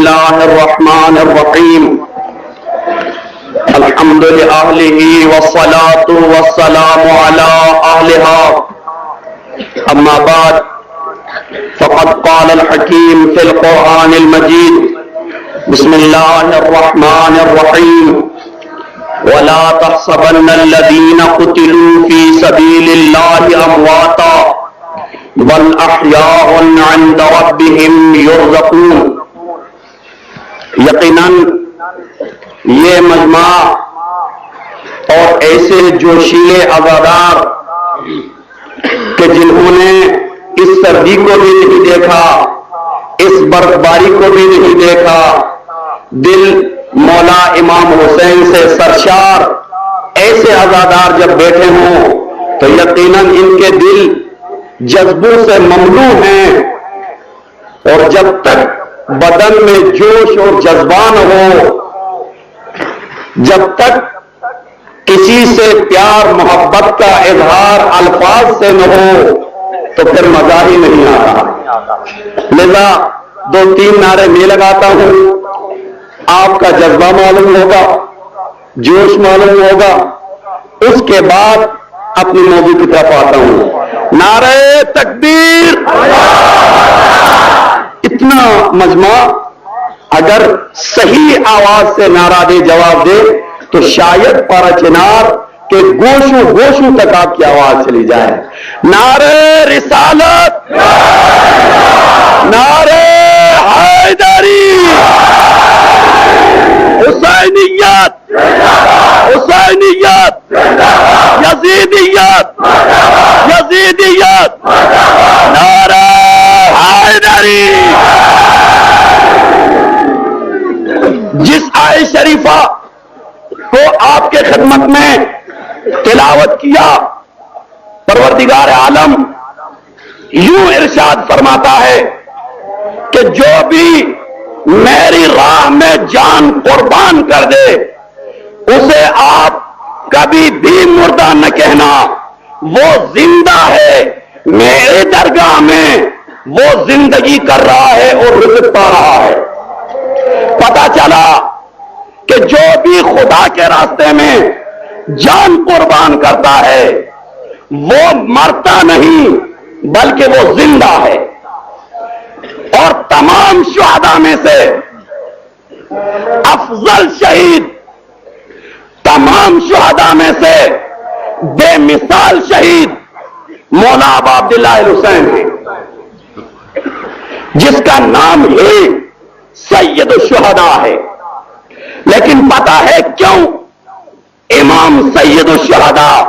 الله الرحمن الرحيم الحمد لأهله والصلاة والسلام على أهلها أما بعد فقد قال الحكيم في القرآن المجيد بسم الله الرحمن الرحيم ولا تحسبن الذين قتلوا في سبيل الله أمواتا بل أحياء عند ربهم يرزقون. یقیناً یہ مجمع اور ایسے جوشیلے عزادار کہ جنہوں نے اس سردی کو بھی نہیں دیکھا، اس برف باری کو بھی نہیں دیکھا، دل مولا امام حسین سے سرشار ایسے عزادار جب بیٹھے ہوں تو یقیناً ان کے دل جذبوں سے مملو ہیں، اور جب تک بدن میں جوش اور جذبان ہو، جب تک کسی سے پیار محبت کا اظہار الفاظ سے نہ ہو تو پھر مزہ ہی نہیں آتا. لذا 2-3 نعرے میں لگاتا ہوں، آپ کا جذبہ معلوم ہوگا، جوش معلوم ہوگا، اس کے بعد اپنی موضوع کی طرف آتا ہوں. نعرہ تکبیر. اتنا مجمع اگر صحیح آواز سے نعرہ دے، جواب دے، تو شاید پارا چنار کے گوشوں گوشوں تک آپ کی آواز چلی جائے. نعرہ رسالت، نعرہ حیدری، حسینیت، حسینیت، یزیدیت، یزیدیت، نعرہ حیدری. جس آیت شریفہ کو آپ کے خدمت میں تلاوت کیا، پروردگار عالم یوں ارشاد فرماتا ہے کہ جو بھی میری راہ میں جان قربان کر دے اسے آپ کبھی بھی مردہ نہ کہنا، وہ زندہ ہے، میرے درگاہ میں وہ زندگی کر رہا ہے اور رزق پا رہا ہے. پتا چلا کہ جو بھی خدا کے راستے میں جان قربان کرتا ہے وہ مرتا نہیں بلکہ وہ زندہ ہے. اور تمام شہداء میں سے افضل شہید، تمام شہداء میں سے بے مثال شہید مولا ابا عبداللہ الحسین ہیں، جس کا نام ہی سید الشہداء ہے. لیکن پتا ہے کیوں امام سید الشہداء،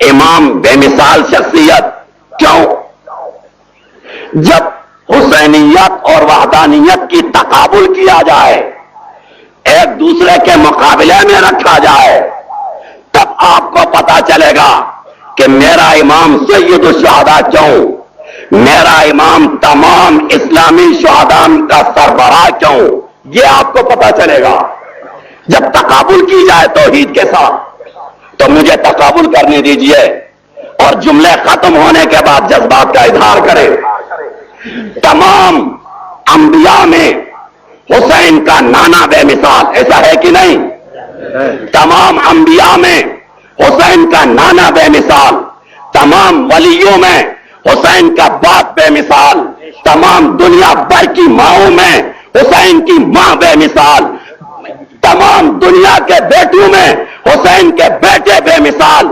امام بے مثال شخصیت کیوں؟ جب حسینیت اور وحدانیت کی تقابل کیا جائے، ایک دوسرے کے مقابلے میں رکھا جائے، تب آپ کو پتا چلے گا کہ میرا امام سید الشہداء کیوں، میرا امام تمام اسلامی شہداء کا سربراہ کیوں، یہ آپ کو پتا چلے گا جب تقابل کی جائے توحید کے ساتھ. تو مجھے تقابل کرنے دیجئے اور جملے ختم ہونے کے بعد جذبات کا اظہار کرے. تمام انبیاء میں حسین کا نانا بے مثال، ایسا ہے کہ نہیں؟ تمام انبیاء میں حسین کا نانا بے مثال، تمام ولیوں میں حسین کا باپ بے مثال، تمام دنیا بھر کی ماؤں میں حسین کی ماں بے مثال، تمام دنیا کے بیٹوں میں حسین کے بیٹے بے مثال،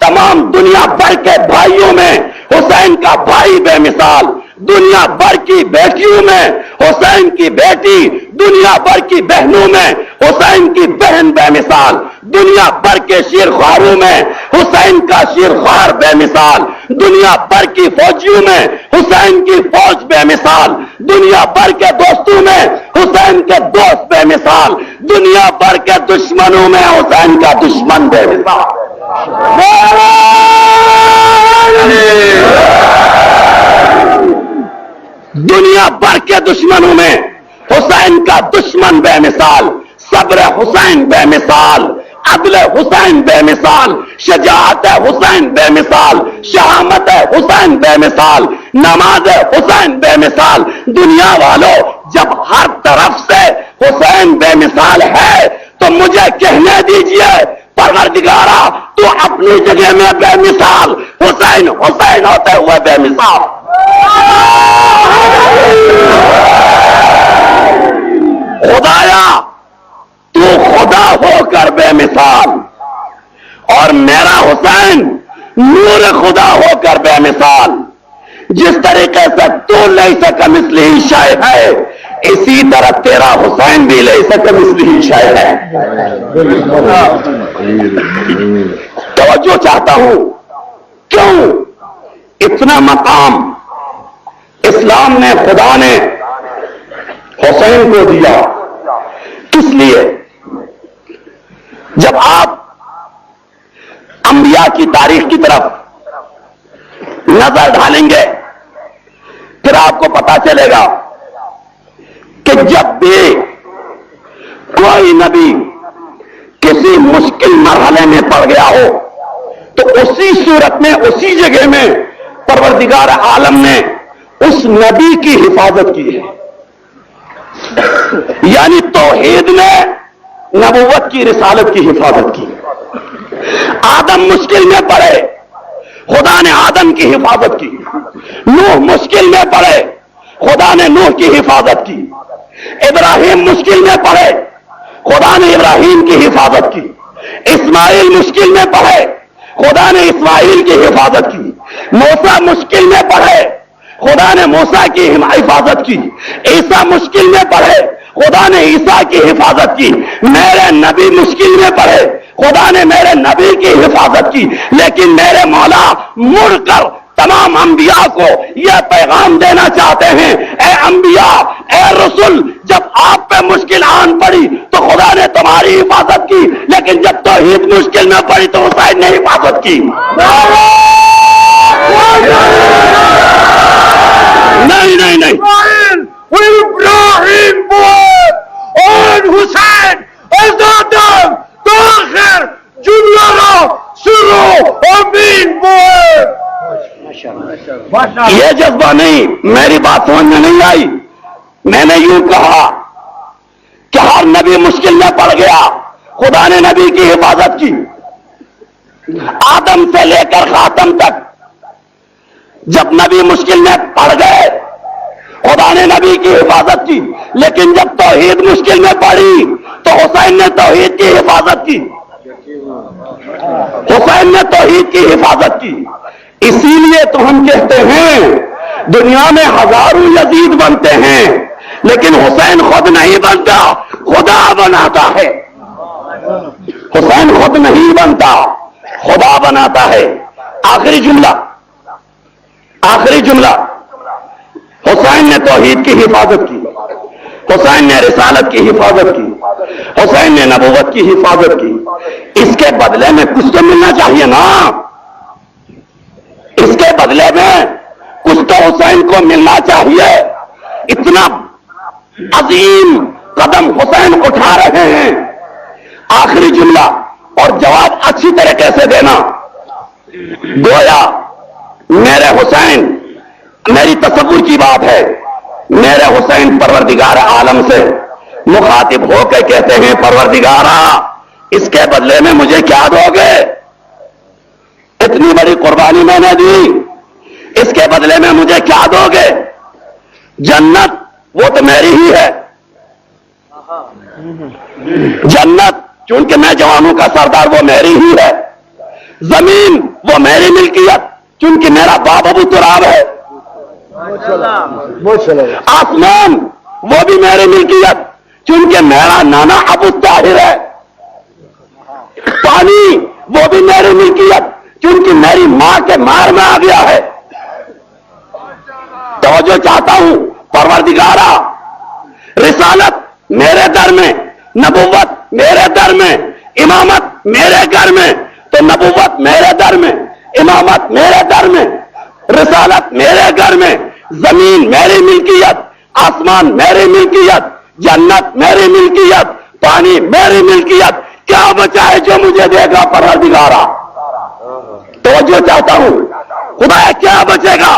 تمام دنیا بھر کے بھائیوں میں حسین کا بھائی بے مثال، دنیا بھر کی بیٹیوں میں حسین کی بیٹی، دنیا بھر کی بہنوں میں حسین کی بہن بے مثال، دنیا بھر کے شیرخواروں میں حسین کا شیرخوار بے مثال، دنیا بھر کی فوجیوں میں حسین کی فوج بے مثال، دنیا بھر کے دوستوں میں حسین کے دوست بے مثال، دنیا بھر کے دشمنوں میں حسین کا دشمن بے مثال. دنیا بھر کے دشمنوں میں حسین کا دشمن بے مثال، صبر حسین بے مثال، عدل حسین بے مثال، شجاعت حسین بے مثال، شہامت حسین بے مثال، نماز حسین بے مثال. دنیا والوں جب ہر طرف سے حسین بے مثال ہے تو مجھے کہنے دیجئے پروردگارا تو اپنی جگہ میں بے مثال، حسین حسین ہوتے ہوئے بے مثال۔ خدایا تو خدا ہو کر بے مثال اور میرا حسین نور خدا ہو کر بے مثال۔ جس طریقے سے تو لیس کمثلہ شیء ہے اسی طرح تیرا حسین بھی لیس کمثلہ شیء ہے۔ توجہ چاہتا ہوں، کیوں اتنا مقام اسلام نے، خدا نے حسین کو دیا؟ کس لیے؟ جب آپ انبیاء کی تاریخ کی طرف نظر ڈالیں گے پھر آپ کو پتا چلے گا کہ جب بھی کوئی نبی کسی مشکل مرحلے میں پڑ گیا ہو تو اسی صورت میں، اسی جگہ میں پروردگار عالم نے اس نبی کی حفاظت کی ہے۔ یعنی توحید نے نبوت کی، رسالت کی حفاظت کی۔ آدم مشکل میں پڑے، خدا نے آدم کی حفاظت کی۔ نوح مشکل میں پڑے، خدا نے نوح کی حفاظت کی۔ ابراہیم مشکل میں پڑے، خدا نے ابراہیم کی حفاظت کی۔ اسماعیل مشکل میں پڑے، خدا نے اسماعیل کی حفاظت کی۔ موسیٰ مشکل میں پڑے، خدا نے موسیٰ کی حفاظت کی۔ عیسیٰ مشکل میں پڑے، خدا نے عیسیٰ کی حفاظت کی۔ میرے نبی مشکل میں پڑے، خدا نے میرے نبی کی حفاظت کی۔ لیکن میرے مولا مڑ کر تمام انبیاء کو یہ پیغام دینا چاہتے ہیں، اے انبیاء، اے رسول، جب آپ پہ مشکل آن پڑی تو خدا نے تمہاری حفاظت کی، لیکن جب توحید مشکل میں پڑی تو حسین نے حفاظت کی۔ نہیں نہیں نہیں، Ibrahim boy on Hussein as Adam Tahir Jumlara Suru Amin boy۔ یہ جذبہ نہیں، میری بات سمجھ میں نہیں آئی۔ میں نے یوں کہا کہ ہر نبی مشکل میں پڑ گیا، خدا نے نبی کی حفاظت کی۔ آدم سے لے کر خاتم تک جب نبی مشکل میں پڑ گئے خدا نے نبی کی حفاظت کی، لیکن جب توحید مشکل میں پڑی تو حسین نے توحید کی حفاظت کی۔ حسین نے توحید کی حفاظت کی۔ اسی لیے تو ہم کہتے ہیں دنیا میں ہزاروں یزید بنتے ہیں لیکن حسین خود نہیں بنتا، خدا بناتا ہے۔ حسین خود نہیں بنتا، خدا بناتا ہے۔ آخری جملہ، آخری جملہ، حسین نے توحید کی حفاظت کی، حسین نے رسالت کی حفاظت کی، حسین نے نبوت کی حفاظت کی۔ اس کے بدلے میں کچھ تو ملنا چاہیے نا، اس کے بدلے میں کچھ تو حسین کو ملنا چاہیے۔ اتنا عظیم قدم حسین اٹھا رہے ہیں۔ آخری جملہ اور جواب اچھی طریقے سے دینا، گویا میرے حسین، میری تصور کی بات ہے، میرے حسین پروردگار عالم سے مخاطب ہو کے کہتے ہیں پروردگارا اس کے بدلے میں مجھے کیا دو گے؟ اتنی بڑی قربانی میں نے دی، اس کے بدلے میں مجھے کیا دو گے؟ جنت وہ تو میری ہی ہے، جنت چونکہ میں جوانوں کا سردار وہ میری ہی ہے، زمین وہ میری ملکیت چونکہ میرا باپ ابو تراب ہے، آسمان وہ بھی میری ملکیت چونکہ میرا نانا ابو طاہر ہے، پانی وہ بھی میری ملکیت چونکہ میری ماں کے مار میں آ گیا ہے۔ توجہ چاہتا ہوں پروردگارا، رسالت میرے در میں، نبوت میرے در میں، امامت میرے گھر میں، تو نبوت میرے در میں، امامت میرے در میں، رسالت میرے گھر میں، زمین میری ملکیت، آسمان میری ملکیت، جنت میری ملکیت، پانی میری ملکیت، کیا بچا ہے جو مجھے دے گا پروردگارا؟ توجہ چاہتا ہوں خدا، کیا بچے گا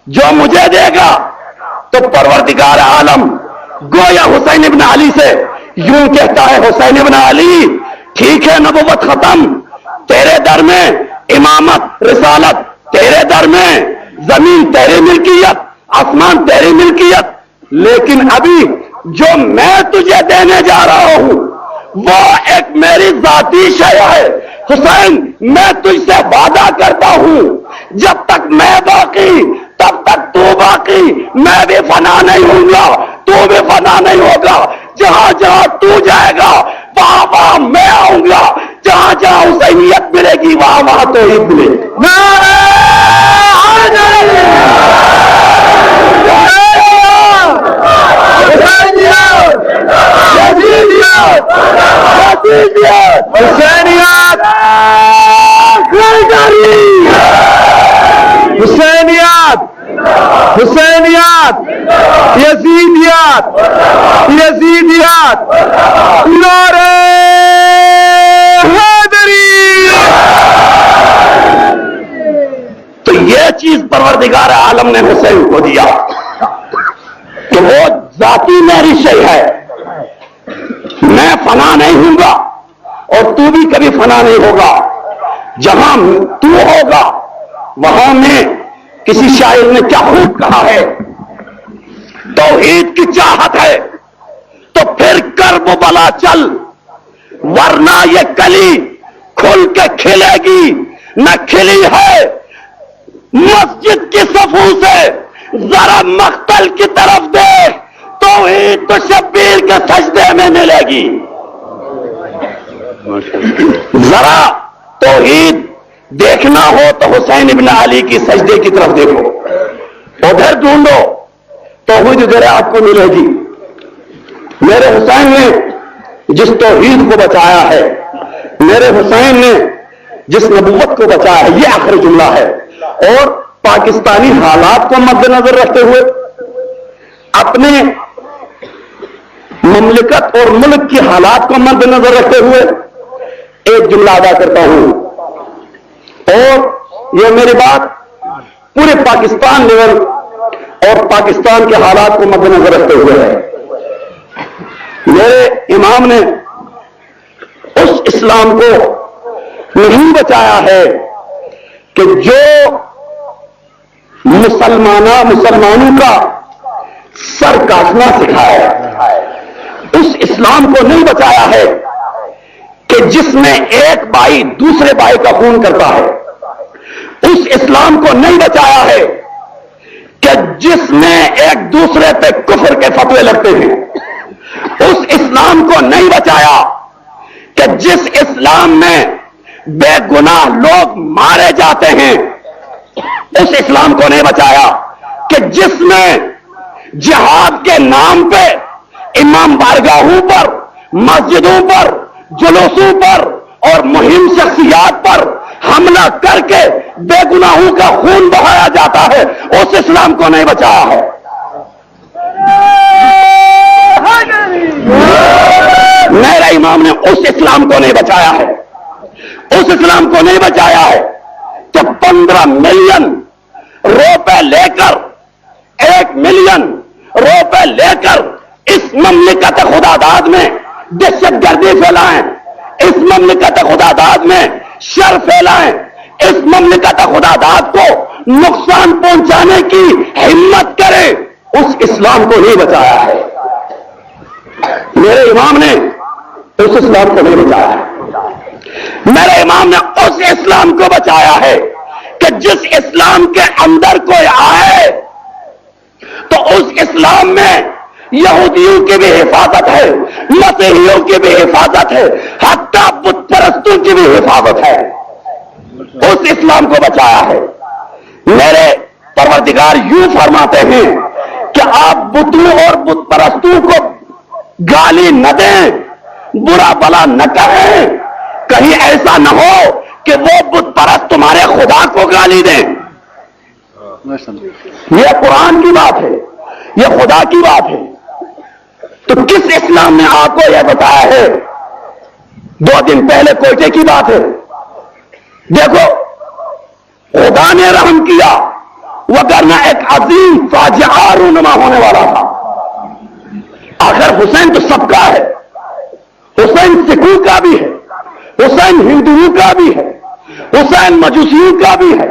جو مجھے دے گا؟ تو پروردگار عالم گویا حسین ابن علی سے یوں کہتا ہے، حسین ابن علی ٹھیک ہے نبوت ختم، تیرے در میں امامت رسالت، تیرے در میں زمین تیری ملکیت، آسمان تیری ملکیت، لیکن ابھی جو میں تجھے دینے جا رہا ہوں وہ ایک میری ذاتی شے ہے۔ حسین میں تجھ سے وعدہ کرتا ہوں جب تک میں باقی تب تک تو باقی، میں بھی فنا نہیں ہوں گا، تو بھی فنا نہیں ہوگا، جہاں جہاں تو جائے گا وہاں وہاں میں آؤں گا، جہاں جہاں حسینیت ملے گی وہاں وہاں توحید ملے گی۔ حسینیت، حسینیت، یزیدیت، یزیدیت، نعرہ حیدری۔ تو یہ چیز پروردگار عالم نے حسین کو دیا کہ وہ ذاتی میری شے ہے، میں فنا نہیں ہوں گا اور تو بھی کبھی فنا نہیں ہوگا، جہاں تو ہوگا وہاں میں، کسی شاعر نے کیا خوب کہا ہے، توحید کی چاہت ہے تو پھر کرب بلا چل، ورنہ یہ کلی کھل کے کھلے گی نہ کھلی ہے، مسجد کی صفوں سے ذرا مقتل کی طرف دیکھ، توحید تو شبیر کے سجدے میں ملے گی، ذرا توحید دیکھنا ہو تو حسین ابن علی کی سجدے کی طرف دیکھو، ادھر ڈھونڈو توحید ادھر آپ کو ملے گی۔ میرے حسین نے جس توحید کو بچایا ہے، میرے حسین نے جس نبوت کو بچایا ہے، یہ آخری جملہ ہے، اور پاکستانی حالات کو مد نظر رکھتے ہوئے، اپنے مملکت اور ملک کی حالات کو مد نظر رکھتے ہوئے ایک جملہ ادا کرتا ہوں، اور یہ میری بات پورے پاکستان لیول اور پاکستان کے حالات کو مد نظر رکھتے ہوئے ہے۔ میرے امام نے اس اسلام کو نہیں بچایا ہے کہ جو مسلمانوں کا سر کاٹنا سکھایا، اس اسلام کو نہیں بچایا ہے کہ جس میں ایک بھائی دوسرے بھائی کا خون کرتا ہے، اس اسلام کو نہیں بچایا ہے کہ جس میں ایک دوسرے پہ کفر کے فتوے لگتے ہیں، اس اسلام کو نہیں بچایا کہ جس اسلام میں بے گناہ لوگ مارے جاتے ہیں، اس اسلام کو نہیں بچایا کہ جس میں جہاد کے نام پہ امام بارگاہوں پر، مسجدوں پر، جلوسوں پر اور مہم شخصیات پر حملہ کر کے بے گناہوں کا خون بہایا جاتا ہے، اس اسلام کو نہیں بچایا ہے۔ میرے امام نے اس اسلام کو نہیں بچایا ہے، اس اسلام کو نہیں بچایا ہے کہ 15 ملین روپے لے کر، 1 ملین روپے لے کر اس مملکت خدا داد میں دہشت گردی پھیلائیں، اس مملکت خدا داد میں شر پھیلائیں، اس مملکت خدا داد کو نقصان پہنچانے کی ہمت کرے، اس اسلام کو نہیں بچایا ہے۔ میرے امام نے اس اسلام کو نہیں بچایا ہے، میرے امام نے اس اسلام کو بچایا ہے کہ جس اسلام کے اندر کوئی آئے تو اس اسلام میں یہودیوں کی بھی حفاظت ہے، مسیحیوں کی بھی حفاظت ہے، حتیٰ بت پرستوں کی بھی حفاظت ہے، اس اسلام کو بچایا ہے۔ میرے پروردگار یوں فرماتے ہیں کہ آپ بتوں اور بت پرستوں کو گالی نہ دیں، برا بلا نہ کہیں، کہیں ایسا نہ ہو کہ وہ بت پرست تمہارے خدا کو گالی دیں۔ یہ قرآن کی بات ہے، یہ خدا کی بات ہے۔ تو کس اسلام نے آپ کو یہ بتایا ہے؟ 2 دن پہلے کوئٹے کی بات ہے، دیکھو خدا نے رحم کیا، وگرنہ ایک عظیم فاجعہ رونما ہونے والا تھا۔ آخر حسین تو سب کا ہے، حسین سکھوں کا بھی ہے، حسین ہندوؤں کا بھی ہے، حسین مجوسیوں کا بھی ہے،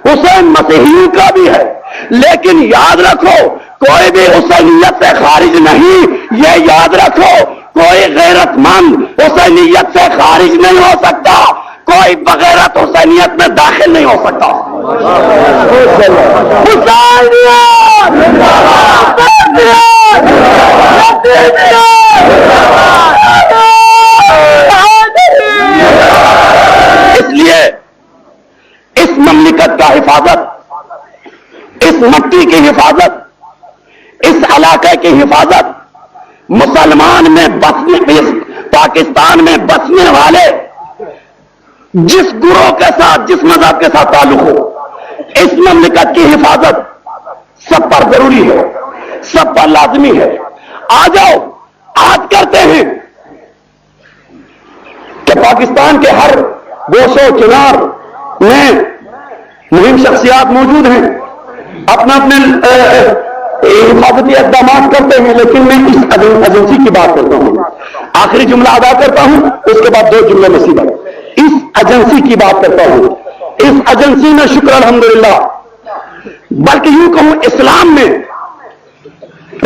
حسین مسیحیوں کا بھی ہے، لیکن یاد رکھو کوئی بھی حسینیت سے خارج نہیں، یہ یاد رکھو کوئی غیرت مند حسینیت سے خارج نہیں ہو سکتا، کوئی بغیرت حسینیت میں داخل نہیں ہو سکتا۔ اس لیے اس مملکت کا حفاظت، اس مٹی کی حفاظت، اس علاقے کی حفاظت، مسلمان میں بسنے، پاکستان میں بسنے والے جس گروہ کے ساتھ، جس مذہب کے ساتھ تعلق ہو، اس مملکت کی حفاظت سب پر ضروری ہے، سب پر لازمی ہے۔ آ جاؤ، آج کرتے ہیں کہ پاکستان کے ہر گوشے و کنار میں مہم شخصیات موجود ہیں، اپنے اپنے حفاظتی اقدامات کرتے ہیں، لیکن میں اس ایجنسی کی بات کرتا ہوں۔ آخری جملہ ادا کرتا ہوں، اس کے بعد 2 جملے نصیب ہے۔ اس ایجنسی کی بات کرتا ہوں، اس ایجنسی میں شکر الحمدللہ، بلکہ یوں کہوں اسلام میں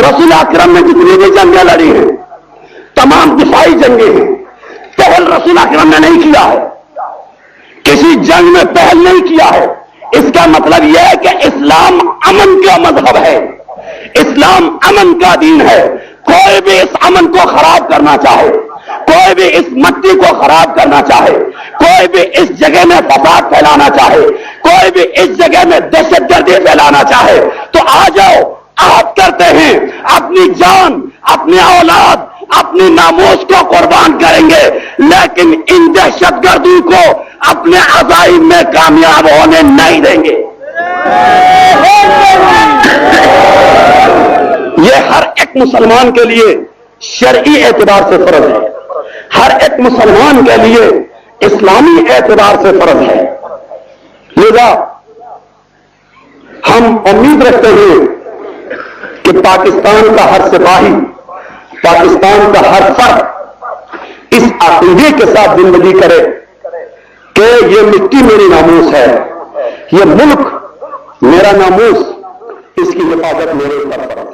رسول اکرم نے جتنی بھی جنگیں لڑی ہیں، تمام دفاعی جنگیں ہیں، پہل رسول اکرم نے نہیں کیا ہے، کسی جنگ میں پہل نہیں کیا ہے۔ اس کا مطلب یہ ہے کہ اسلام امن کا مذہب ہے، اسلام امن کا دین ہے۔ کوئی بھی اس امن کو خراب کرنا چاہے، کوئی بھی اس مٹی کو خراب کرنا چاہے، کوئی بھی اس جگہ میں فساد پھیلانا چاہے، کوئی بھی اس جگہ میں دہشت گردی پھیلانا چاہے، تو آ جاؤ، عہد کرتے ہیں اپنی جان، اپنی اولاد، اپنی ناموس کو قربان کریں گے، لیکن ان دہشت گردوں کو اپنے عزائم میں کامیاب ہونے نہیں دیں گے۔ یہ ہر ایک مسلمان کے لیے شرعی اعتبار سے فرض ہے، ہر ایک مسلمان کے لیے اسلامی اعتبار سے فرض ہے۔ لذا ہم امید رکھتے ہیں کہ پاکستان کا ہر سپاہی، پاکستان کا ہر فرد اس عقیدے کے ساتھ زندگی کرے کہ یہ مٹی میری ناموس ہے، یہ ملک میرا ناموس، اس کی حفاظت میرے اوپر فرض ہے۔